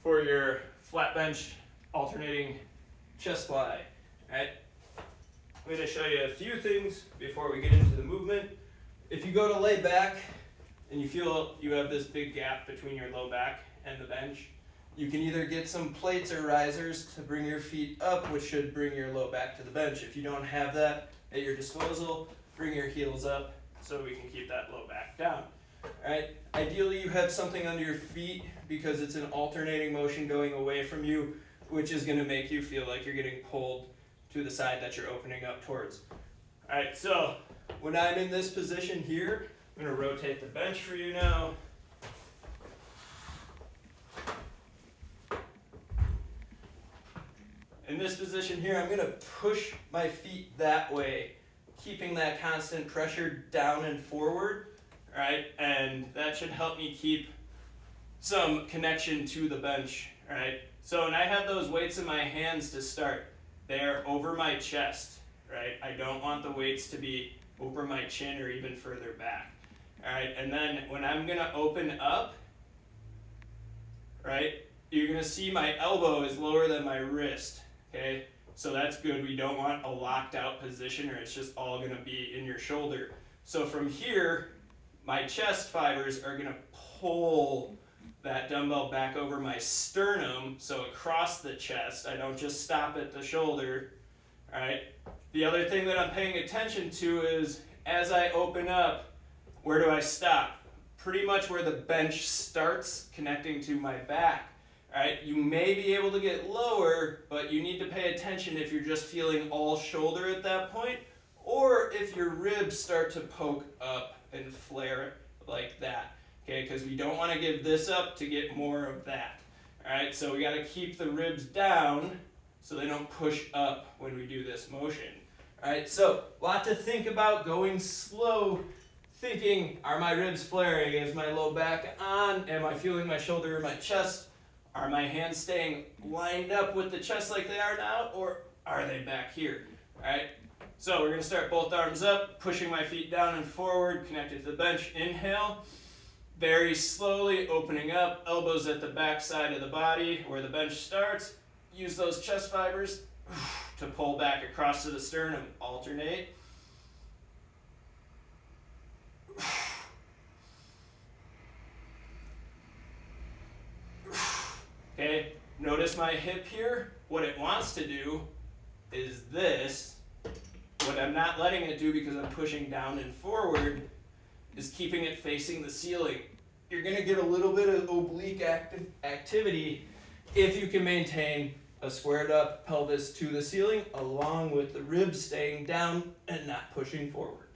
for your flat bench alternating chest fly. Alright, I'm going to show you a few things before we get into the movement. If you go to lay back and you feel you have this big gap between your low back and the bench, you can either get some plates or risers to bring your feet up, which should bring your low back to the bench. If you don't have that at your disposal, bring your heels up so we can keep that low back down. Alright, ideally you have something under your feet because it's an alternating motion going away from you, which is going to make you feel like you're getting pulled to the side that you're opening up towards. Alright, so when I'm in this position here, I'm going to rotate the bench for you now. In this position here, I'm going to push my feet that way, keeping that constant pressure down and forward, right? And that should help me keep some connection to the bench, right? So when I have those weights in my hands to start, they are over my chest, right? I don't want the weights to be over my chin or even further back, all right? And then when I'm going to open up, right, you're going to see my elbow is lower than my wrist. Okay, so that's good. We don't want a locked out position or it's just all going to be in your shoulder. So from here, my chest fibers are going to pull that dumbbell back over my sternum, so across the chest. I don't just stop at the shoulder. All right. The other thing that I'm paying attention to is as I open up, where do I stop? Pretty much where the bench starts, connecting to my back. Right, you may be able to get lower, but you need to pay attention if you're just feeling all shoulder at that point, or if your ribs start to poke up and flare like that, okay, because we don't want to give this up to get more of that. All right, so we got to keep the ribs down so they don't push up when we do this motion. All right, so a lot to think about, going slow, thinking, are my ribs flaring? Is my low back on? Am I feeling my shoulder or my chest? Are my hands staying lined up with the chest like they are now, or are they back here? All right, so we're going to start both arms up, pushing my feet down and forward, connected to the bench. Inhale, very slowly opening up, elbows at the back side of the body where the bench starts. Use those chest fibers to pull back across to the sternum. Alternate. Okay, notice my hip here. What it wants to do is this. What I'm not letting it do because I'm pushing down and forward is keeping it facing the ceiling. You're going to get a little bit of oblique activity if you can maintain a squared up pelvis to the ceiling along with the ribs staying down and not pushing forward.